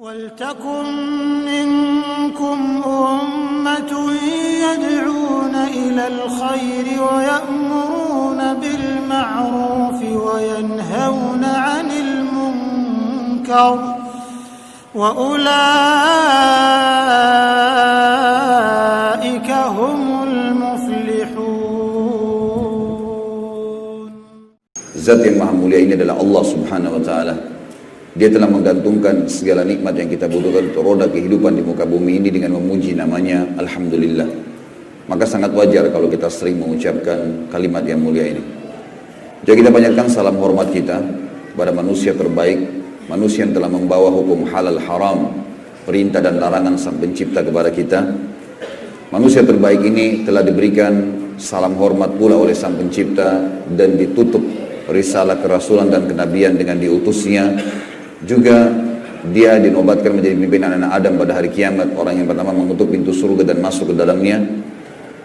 وَلْتَكُنْ مِنْكُمْ أُمَّةٌ يَدْعُونَ إِلَى الْخَيْرِ وَيَأْمُرُونَ بِالْمَعْرُوفِ وَيَنْهَوْنَ عَنِ الْمُنْكَرِ وَأُولَئِكَ هُمُ الْمُفْلِحُونَ. Zat yang maha mulia ini adalah Allah subhanahu wa ta'ala. Dia telah menggantungkan segala nikmat yang kita butuhkan untuk roda kehidupan di muka bumi ini dengan memuji namanya Alhamdulillah. Maka sangat wajar kalau kita sering mengucapkan kalimat yang mulia ini. Jadi kita banyakkan salam hormat kita kepada manusia terbaik, manusia yang telah membawa hukum halal haram, perintah dan larangan Sang Pencipta kepada kita. Manusia terbaik ini telah diberikan salam hormat pula oleh Sang Pencipta dan ditutup risalah kerasulan dan kenabian dengan diutusnya. Juga dia dinobatkan menjadi pimpinan anak Adam pada hari kiamat, orang yang pertama mengetuk pintu surga dan masuk ke dalamnya.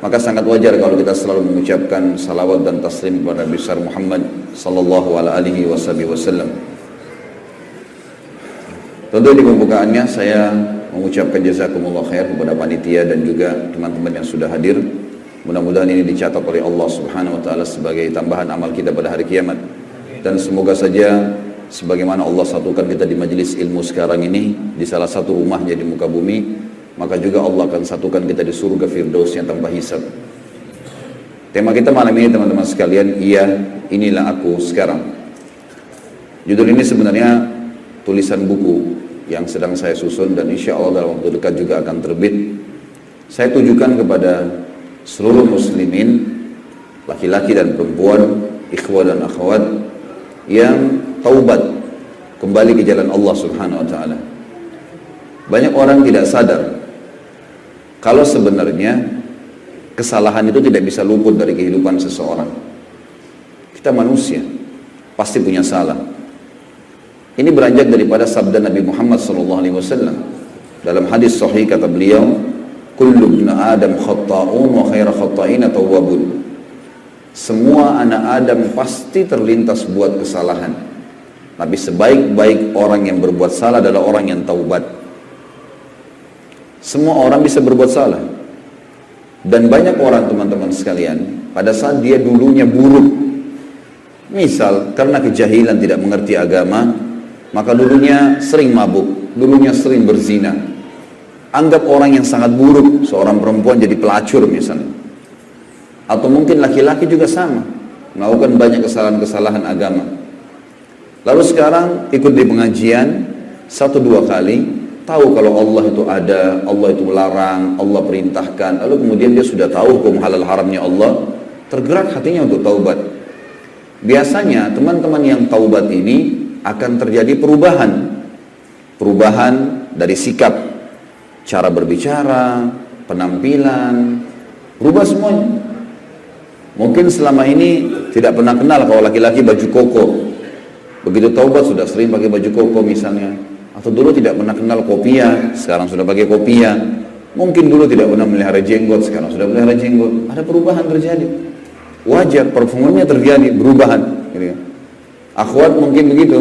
Maka sangat wajar kalau kita selalu mengucapkan salawat dan taslim kepada Nabi besar Muhammad sallallahu alaihi wasallam. Tentu di pembukaannya saya mengucapkan jazakumullah khair kepada panitia dan juga teman-teman yang sudah hadir. Mudah-mudahan ini dicatat oleh Allah subhanahu wa ta'ala sebagai tambahan amal kita pada hari kiamat. Dan semoga saja sebagaimana Allah satukan kita di majelis ilmu sekarang ini, di salah satu rumahnya di muka bumi, maka juga Allah akan satukan kita di surga Firdaus yang tanpa hisab. Tema kita malam ini teman-teman sekalian, iya, inilah aku sekarang. Judul ini sebenarnya tulisan buku yang sedang saya susun dan insya Allah dalam waktu dekat juga akan terbit. Saya tujukan kepada seluruh muslimin, laki-laki dan perempuan, ikhwah dan akhwat, yang taubat kembali ke jalan Allah subhanahu wa ta'ala. Banyak orang tidak sadar kalau sebenarnya kesalahan itu tidak bisa luput dari kehidupan seseorang. Kita manusia, pasti punya salah. Ini beranjak daripada sabda Nabi Muhammad SAW. Dalam hadis sahih kata beliau, kullu ibn Adam khatta'un wa khaira khatta'ina tawwabun. Semua anak Adam pasti terlintas buat kesalahan. Tapi sebaik-baik orang yang berbuat salah adalah orang yang taubat. Semua orang bisa berbuat salah. Dan banyak orang teman-teman sekalian, pada saat dia dulunya buruk, misal karena kejahilan tidak mengerti agama, maka dulunya sering mabuk, dulunya sering berzina. Anggap orang yang sangat buruk, seorang perempuan jadi pelacur misalnya. Atau mungkin laki-laki juga sama, melakukan banyak kesalahan-kesalahan agama. Lalu sekarang ikut di pengajian 1-2 kali, tahu kalau Allah itu ada, Allah itu melarang, Allah perintahkan. Lalu kemudian dia sudah tahu hukum halal haramnya Allah, tergerak hatinya untuk taubat. Biasanya teman-teman yang taubat ini akan terjadi perubahan. Perubahan dari sikap, cara berbicara, penampilan, berubah semuanya. Mungkin selama ini tidak pernah kenal kalau laki-laki baju koko. Begitu taubat sudah sering pakai baju koko misalnya. Atau dulu tidak pernah kenal kopiah, sekarang sudah pakai kopiah. Mungkin dulu tidak pernah melihara jenggot, sekarang sudah melihara jenggot. Ada perubahan terjadi. Wajar, parfumnya terjadi, perubahan. Gitu. Akhwat mungkin begitu.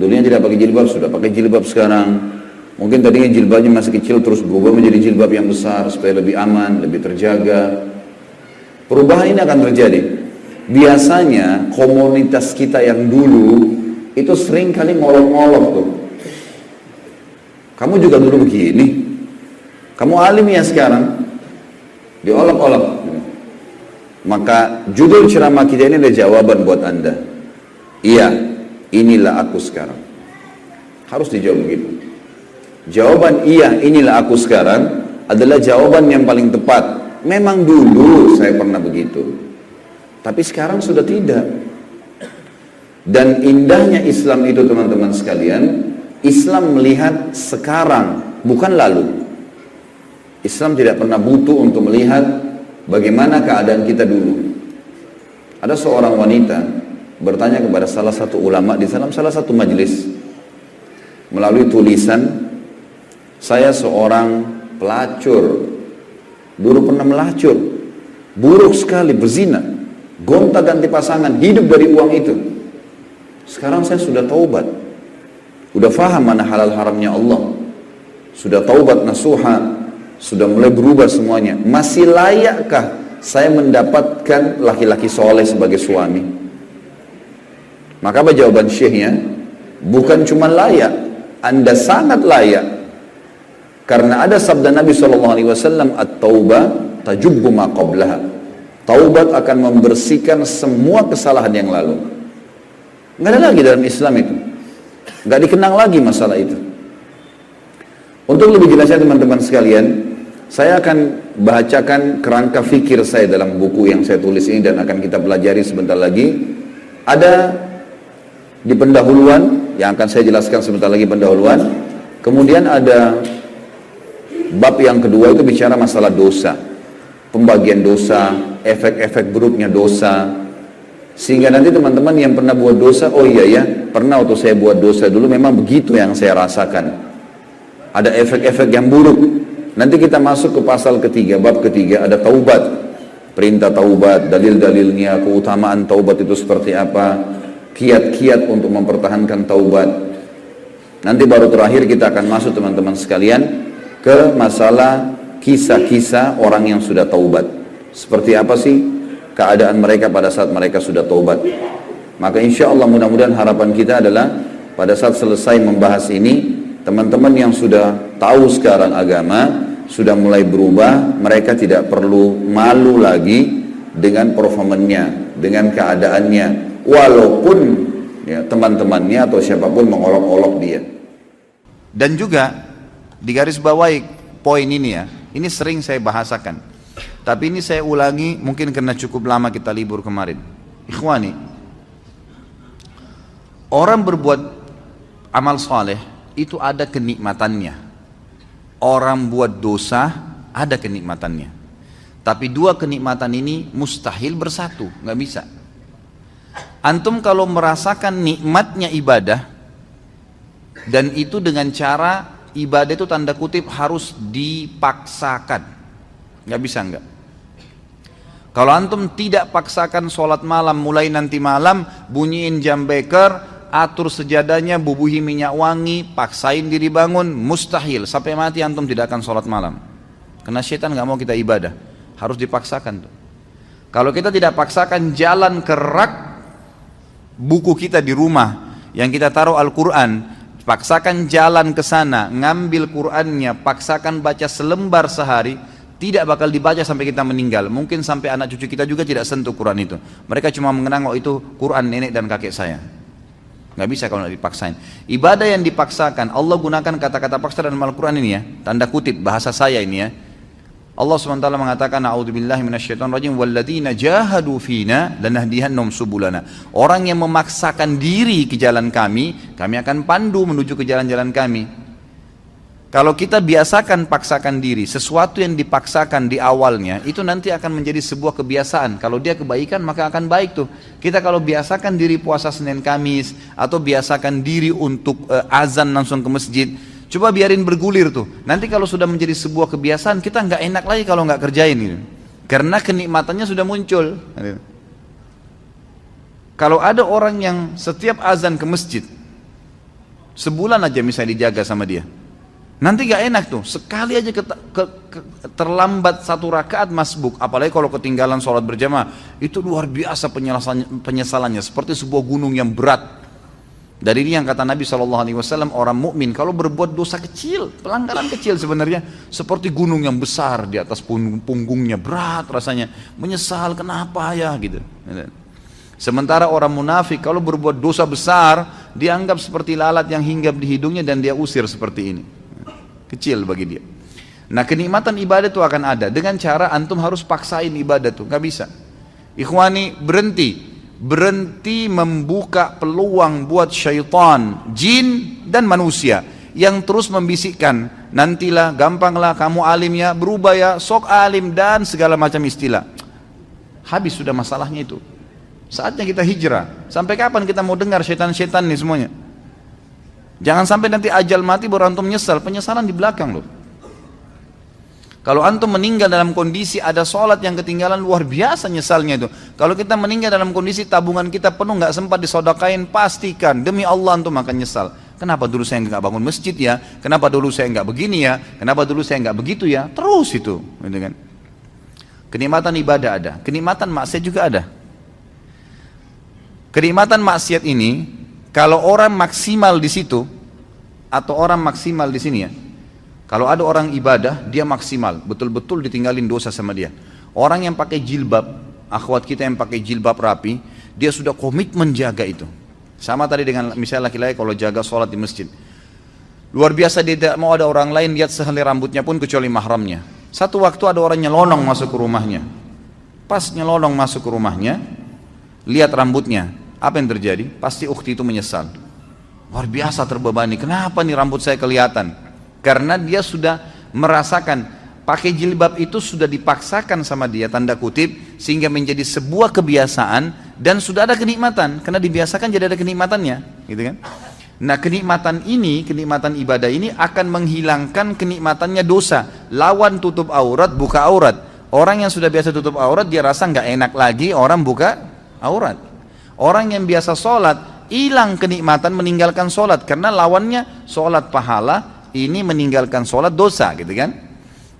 Dulunya tidak pakai jilbab, sudah pakai jilbab sekarang. Mungkin tadinya jilbabnya masih kecil, terus berubah menjadi jilbab yang besar supaya lebih aman, lebih terjaga. Perubahan ini akan terjadi. Biasanya komunitas kita yang dulu itu sering kali ngolok-ngolok tuh. Kamu juga dulu begini. Kamu alim ya sekarang. Diolok-olok. Maka judul ceramah kita ini ada jawaban buat Anda. Iya, inilah aku sekarang. Harus dijawab begitu. Jawaban iya, inilah aku sekarang adalah jawaban yang paling tepat. Memang dulu saya pernah begitu, tapi sekarang sudah tidak. Dan indahnya Islam itu teman-teman sekalian, Islam melihat sekarang, bukan lalu. Islam tidak pernah butuh untuk melihat bagaimana keadaan kita dulu. Ada seorang wanita bertanya kepada salah satu ulama di dalam salah satu majelis melalui tulisan, saya seorang pelacur, dulu pernah melacur, buruk sekali, berzina, gonta-ganti pasangan, hidup dari uang itu. Sekarang saya sudah taubat, sudah faham mana halal haramnya Allah, sudah taubat nasuha, sudah mulai berubah semuanya. Masih layakkah saya mendapatkan laki-laki soleh sebagai suami? Maka apa jawaban syekhnya? Bukan cuma layak, Anda sangat layak. Karena ada sabda Nabi SAW, at-taubah tajubbu ma qablaha. Taubat akan membersihkan semua kesalahan yang lalu. Nggak ada lagi dalam Islam itu, nggak dikenang lagi masalah itu. Untuk lebih jelasnya teman-teman sekalian, saya akan bacakan kerangka fikir saya dalam buku yang saya tulis ini dan akan kita pelajari sebentar lagi. Ada di pendahuluan yang akan saya jelaskan sebentar lagi, pendahuluan. Kemudian ada bab yang kedua, itu bicara masalah dosa, pembagian dosa, efek-efek buruknya dosa, sehingga nanti teman-teman yang pernah buat dosa, oh iya ya, pernah waktu saya buat dosa dulu memang begitu yang saya rasakan, ada efek-efek yang buruk. Nanti kita masuk ke pasal ketiga, bab ketiga, ada taubat, perintah taubat, dalil-dalilnya, keutamaan taubat itu seperti apa, kiat-kiat untuk mempertahankan taubat. Nanti baru terakhir kita akan masuk teman-teman sekalian ke masalah kisah-kisah orang yang sudah taubat. Seperti apa sih keadaan mereka pada saat mereka sudah taubat. Maka insya Allah mudah-mudahan harapan kita adalah pada saat selesai membahas ini, teman-teman yang sudah tahu sekarang agama, sudah mulai berubah, mereka tidak perlu malu lagi dengan performanya, dengan keadaannya, walaupun ya, teman-temannya atau siapapun mengolok-olok dia. Dan juga di garis bawahi poin ini ya, ini sering saya bahasakan, tapi ini saya ulangi mungkin karena cukup lama kita libur kemarin. Ikhwani, orang berbuat amal saleh itu ada kenikmatannya. Orang buat dosa ada kenikmatannya. Tapi dua kenikmatan ini mustahil bersatu, nggak bisa. Antum kalau merasakan nikmatnya ibadah, dan itu dengan cara ibadah itu tanda kutip harus dipaksakan, nggak bisa nggak. Kalau antum tidak paksakan sholat malam, mulai nanti malam bunyiin jam beker, atur sejadahnya, bubuhi minyak wangi, paksain diri bangun, mustahil. Sampai mati antum tidak akan sholat malam. Karena syaitan nggak mau kita ibadah, harus dipaksakan tuh. Kalau kita tidak paksakan, jalan ke rak buku kita di rumah yang kita taruh Al-Quran, paksakan jalan ke sana, ngambil Qurannya, paksakan baca selembar sehari, tidak bakal dibaca sampai kita meninggal. Mungkin sampai anak cucu kita juga tidak sentuh Quran itu. Mereka cuma mengenang, oh itu Quran nenek dan kakek saya. Nggak bisa kalau nggak dipaksain. Ibadah yang dipaksakan, Allah gunakan kata-kata paksa dalam Al-Quran ini ya, tanda kutip bahasa saya ini ya. Allah SWT mengatakan, a'udzubillahi minasyaitonirrajim, walladzina jahadu fina lanahdihannahum subulana. Orang yang memaksakan diri ke jalan kami akan pandu menuju ke jalan-jalan kami. Kalau kita biasakan paksakan diri, sesuatu yang dipaksakan di awalnya itu nanti akan menjadi sebuah kebiasaan. Kalau dia kebaikan maka akan baik tuh. Kita kalau biasakan diri puasa Senin Kamis atau biasakan diri untuk azan langsung ke masjid, coba biarin bergulir tuh. Nanti kalau sudah menjadi sebuah kebiasaan, kita nggak enak lagi kalau nggak kerjain gitu. Karena kenikmatannya sudah muncul. Kalau ada orang yang setiap azan ke masjid, sebulan aja misalnya dijaga sama dia, nanti gak enak tuh, sekali aja terlambat satu rakaat masbuk, apalagi kalau ketinggalan sholat berjamaah, itu luar biasa penyesalannya, seperti sebuah gunung yang berat. Dari ini yang kata Nabi SAW, orang mukmin kalau berbuat dosa kecil, pelanggaran kecil sebenarnya, seperti gunung yang besar di atas punggungnya, berat rasanya, menyesal kenapa ya gitu. Sementara orang munafik kalau berbuat dosa besar, dianggap seperti lalat yang hinggap di hidungnya dan dia usir seperti ini. Kecil bagi dia. Nah kenikmatan ibadah itu akan ada dengan cara antum harus paksain ibadah tuh, nggak bisa. Ikhwani, berhenti membuka peluang buat syaitan, jin dan manusia yang terus membisikkan, nantilah, gampanglah, kamu alim ya, berubah ya, sok alim, dan segala macam istilah. Habis sudah masalahnya itu. Saatnya kita hijrah. Sampai kapan kita mau dengar setan-setan nih semuanya? Jangan sampai nanti ajal mati baru antum nyesal. Penyesalan di belakang loh. Kalau antum meninggal dalam kondisi ada sholat yang ketinggalan, luar biasa nyesalnya itu. Kalau kita meninggal dalam kondisi tabungan kita penuh, nggak sempat disodakain, pastikan demi Allah antum akan nyesal. Kenapa dulu saya nggak bangun masjid ya? Kenapa dulu saya nggak begini ya? Kenapa dulu saya nggak begitu ya? Terus itu, gitu kan? Kenikmatan ibadah ada, kenikmatan maksiat juga ada. Kenikmatan maksiat ini, kalau orang maksimal di situ atau orang maksimal di sini ya. Kalau ada orang ibadah, dia maksimal, betul-betul ditinggalin dosa sama dia. Orang yang pakai jilbab, akhwat kita yang pakai jilbab rapi, dia sudah komitmen jaga itu. Sama tadi dengan misalnya laki-laki kalau jaga sholat di masjid. Luar biasa, dia tidak mau ada orang lain lihat sehelai rambutnya pun kecuali mahramnya. Satu waktu ada orang nyelonong masuk ke rumahnya. Pas nyelonong masuk ke rumahnya, lihat rambutnya. Apa yang terjadi? Pasti ukhti itu menyesal. Luar biasa terbebani, kenapa nih rambut saya kelihatan? Karena dia sudah merasakan pakai jilbab itu sudah dipaksakan sama dia, tanda kutip, sehingga menjadi sebuah kebiasaan dan sudah ada kenikmatan. Karena dibiasakan jadi ada kenikmatannya, gitu kan? Nah, kenikmatan ini, kenikmatan ibadah ini akan menghilangkan kenikmatannya dosa. Lawan tutup aurat, buka aurat. Orang yang sudah biasa tutup aurat, dia rasa nggak enak lagi orang buka aurat. Orang yang biasa sholat, hilang kenikmatan meninggalkan sholat karena lawannya sholat pahala. Ini meninggalkan sholat dosa, gitu kan?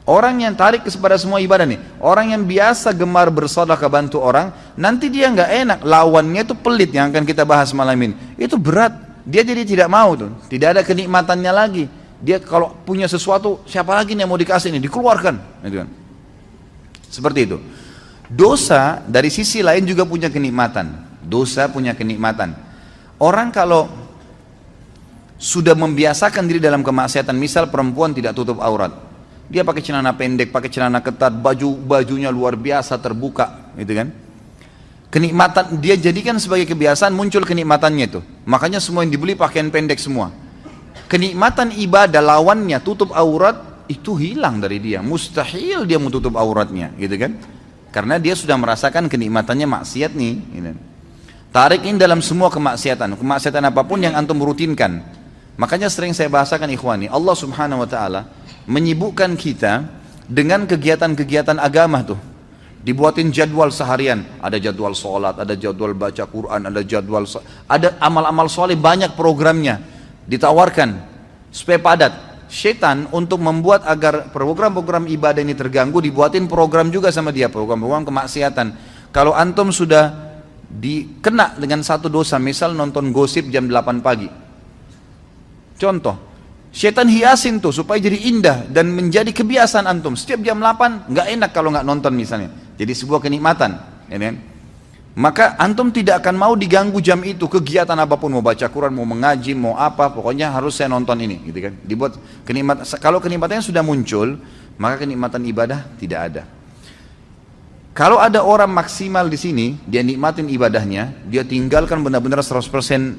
Orang yang tarik kepada semua ibadah nih, orang yang biasa gemar bersedekah bantu orang, nanti dia nggak enak, lawannya itu pelit yang akan kita bahas malam ini. Itu berat, dia jadi tidak mau tuh, tidak ada kenikmatannya lagi. Dia kalau punya sesuatu, siapa lagi nih yang mau dikasih ini, dikeluarkan, gitu kan? Seperti itu. Dosa dari sisi lain juga punya kenikmatan. Dosa punya kenikmatan. Orang kalau sudah membiasakan diri dalam kemaksiatan, misal perempuan tidak tutup aurat, dia pakai celana pendek, pakai celana ketat, bajunya luar biasa terbuka, gitu kan? Kenikmatan dia jadikan sebagai kebiasaan, muncul kenikmatannya itu. Makanya semua yang dibeli pakaian pendek semua. Kenikmatan ibadah lawannya tutup aurat itu hilang dari dia, mustahil dia mau tutup auratnya, gitu kan? Karena dia sudah merasakan kenikmatannya maksiat nih, gitu. Tarik ini dalam semua kemaksiatan apapun yang antum rutinkan. Makanya sering saya bahasakan ikhwani, Allah subhanahu wa ta'ala menyibukkan kita dengan kegiatan-kegiatan agama tuh. Dibuatin jadwal seharian, ada jadwal sholat, ada jadwal baca Quran, ada amal-amal soleh, banyak programnya ditawarkan supaya padat. Syaitan untuk membuat agar program-program ibadah ini terganggu, dibuatin program juga sama dia, program-program kemaksiatan. Kalau antum sudah dikena dengan satu dosa, misal nonton gosip jam 8 pagi, contoh, syaitan hiasin tuh supaya jadi indah dan menjadi kebiasaan antum. Setiap jam 8 nggak enak kalau nggak nonton misalnya. Jadi sebuah kenikmatan, ya kan? Maka antum tidak akan mau diganggu jam itu, kegiatan apapun, mau baca Quran, mau mengaji, mau apa, pokoknya harus saya nonton ini, gitu kan? Dibuat kenikmatan. Kalau kenikmatannya sudah muncul, maka kenikmatan ibadah tidak ada. Kalau ada orang maksimal di sini, dia nikmatin ibadahnya, dia tinggalkan benar-benar 100%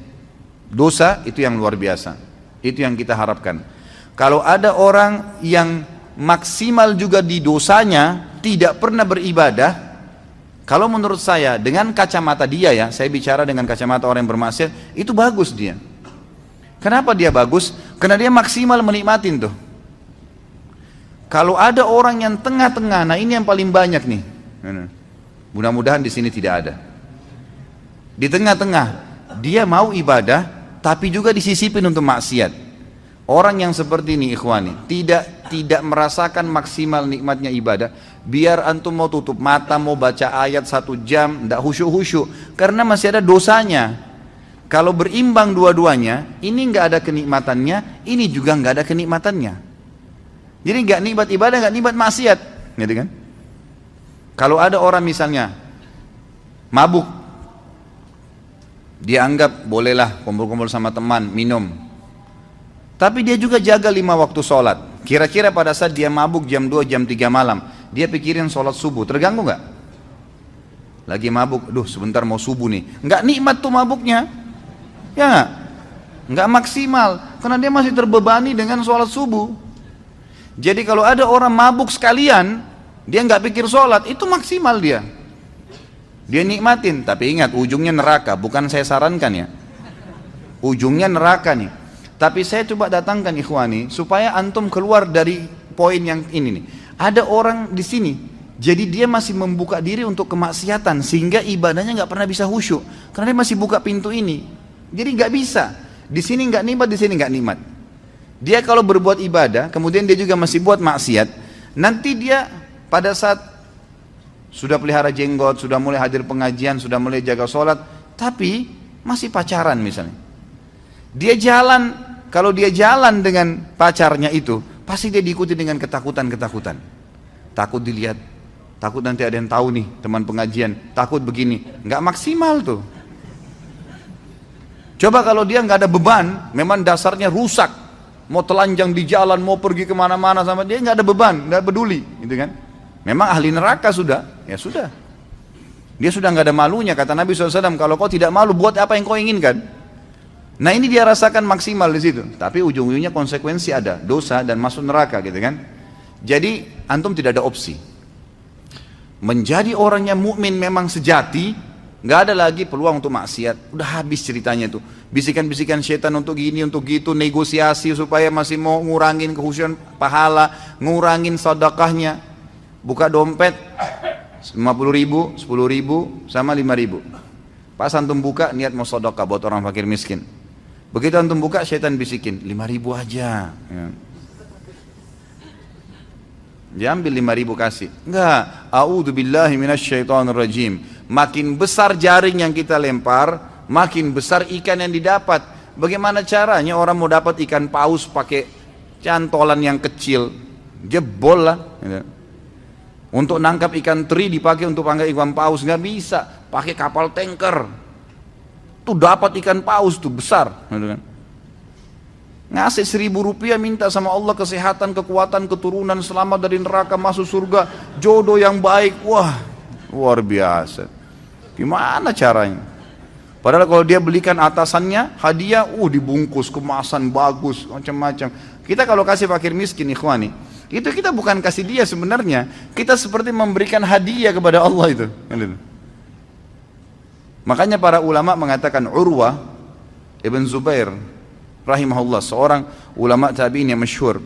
dosa, itu yang luar biasa. Itu yang kita harapkan. Kalau ada orang yang maksimal juga di dosanya, tidak pernah beribadah, kalau menurut saya dengan kacamata dia ya, saya bicara dengan kacamata orang yang bermaksiat, itu bagus dia. Kenapa dia bagus? Karena dia maksimal menikmatin tuh. Kalau ada orang yang tengah-tengah, nah ini yang paling banyak nih. Mudah-mudahan di sini tidak ada. Di tengah-tengah, dia mau ibadah, tapi juga disisipin untuk maksiat. Orang yang seperti ini ikhwani, tidak merasakan maksimal nikmatnya ibadah. Biar antum mau tutup mata, mau baca ayat 1 jam, tidak khusyuk-khusyuk, karena masih ada dosanya. Kalau berimbang dua-duanya, ini nggak ada kenikmatannya, ini juga nggak ada kenikmatannya. Jadi nggak nikmat ibadah, nggak nikmat maksiat, gitu kan? Kalau ada orang misalnya mabuk, dia anggap bolehlah kumpul-kumpul sama teman, minum. Tapi dia juga jaga 5 waktu sholat. Kira-kira pada saat dia mabuk jam 2, jam 3 malam, dia pikirin sholat subuh, terganggu nggak? Lagi mabuk, aduh sebentar mau subuh nih. Nggak nikmat tuh mabuknya. Ya nggak maksimal. Karena dia masih terbebani dengan sholat subuh. Jadi kalau ada orang mabuk sekalian, dia nggak pikir sholat, itu maksimal dia. Dia nikmatin, tapi ingat ujungnya neraka, bukan saya sarankan ya. Ujungnya neraka nih. Tapi saya coba datangkan ikhwani, supaya antum keluar dari poin yang ini nih. Ada orang di sini, jadi dia masih membuka diri untuk kemaksiatan, sehingga ibadahnya nggak pernah bisa khusyuk, karena dia masih buka pintu ini. Jadi nggak bisa. Di sini nggak nikmat, di sini nggak nikmat. Dia kalau berbuat ibadah, kemudian dia juga masih buat maksiat, nanti dia pada saat sudah pelihara jenggot, sudah mulai hadir pengajian, sudah mulai jaga sholat, tapi masih pacaran misalnya. Dia jalan, kalau dia jalan dengan pacarnya itu, pasti dia diikuti dengan ketakutan-ketakutan. Takut dilihat, takut nanti ada yang tahu nih teman pengajian, takut begini, nggak maksimal tuh. Coba kalau dia nggak ada beban, memang dasarnya rusak, mau telanjang di jalan, mau pergi kemana-mana sama dia nggak ada beban, nggak peduli, gitu kan? Memang ahli neraka sudah, ya sudah. Dia sudah nggak ada malunya, kata Nabi SAW, kalau kau tidak malu, buat apa yang kau inginkan? Nah ini dia rasakan maksimal di situ, tapi ujung-ujungnya konsekuensi ada, dosa dan masuk neraka, gitu kan? Jadi antum tidak ada opsi. Menjadi orang yang mukmin memang sejati. Nggak ada lagi peluang untuk maksiat, udah habis ceritanya tuh. Bisikan-bisikan setan untuk gini, untuk gitu, negosiasi supaya masih mau ngurangin kehusuan pahala, ngurangin sedekahnya. Buka dompet 50.000, 10.000 sama 5.000. Pas antum buka niat mau sedekah buat orang fakir miskin. Begitu antum buka setan bisikin 5.000 aja. Ya. Dia ambil 5.000 kasih. Enggak, a'udzubillahi minasyaitonirrajim. Makin besar jaring yang kita lempar, makin besar ikan yang didapat. Bagaimana caranya orang mau dapat ikan paus pakai cantolan yang kecil? Jebol lah. Untuk nangkap ikan teri dipakai untuk panggil ikan paus, nggak bisa. Pakai kapal tanker. Tuh dapat ikan paus tuh besar. Ngasih 1.000 rupiah minta sama Allah kesehatan, kekuatan, keturunan, selamat dari neraka, masuk surga, jodoh yang baik. Wah, luar biasa. Gimana caranya? Padahal kalau dia belikan atasannya hadiah, dibungkus kemasan bagus macam-macam. Kita kalau kasih fakir miskin ikhwani, itu kita bukan kasih dia sebenarnya, kita seperti memberikan hadiah kepada Allah itu. Makanya para ulama mengatakan, Urwah Ibn Zubair rahimahullah, seorang ulama tabi'in yang masyhur,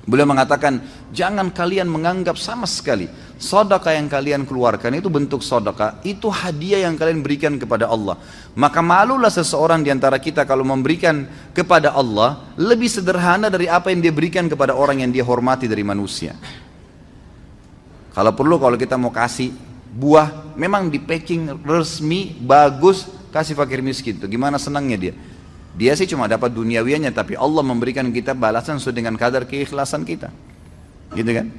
beliau mengatakan, jangan kalian menganggap sama sekali sedekah yang kalian keluarkan itu bentuk sedekah, itu hadiah yang kalian berikan kepada Allah. Maka malulah seseorang di antara kita kalau memberikan kepada Allah lebih sederhana dari apa yang dia berikan kepada orang yang dia hormati dari manusia. Kalau perlu, kalau kita mau kasih buah, memang di packing resmi, bagus, kasih fakir miskin. Tuh gimana senangnya dia. Dia sih cuma dapat duniawianya, tapi Allah memberikan kita balasan sesuai dengan kadar keikhlasan kita. Gitu kan?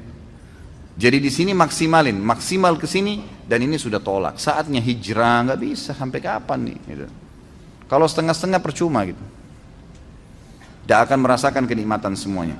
Jadi di sini maksimalin, maksimal ke sini, dan ini sudah tolak. Saatnya hijrah, nggak bisa sampai kapan nih? Gitu. Kalau setengah-setengah percuma gitu. Tidak akan merasakan kenikmatan semuanya.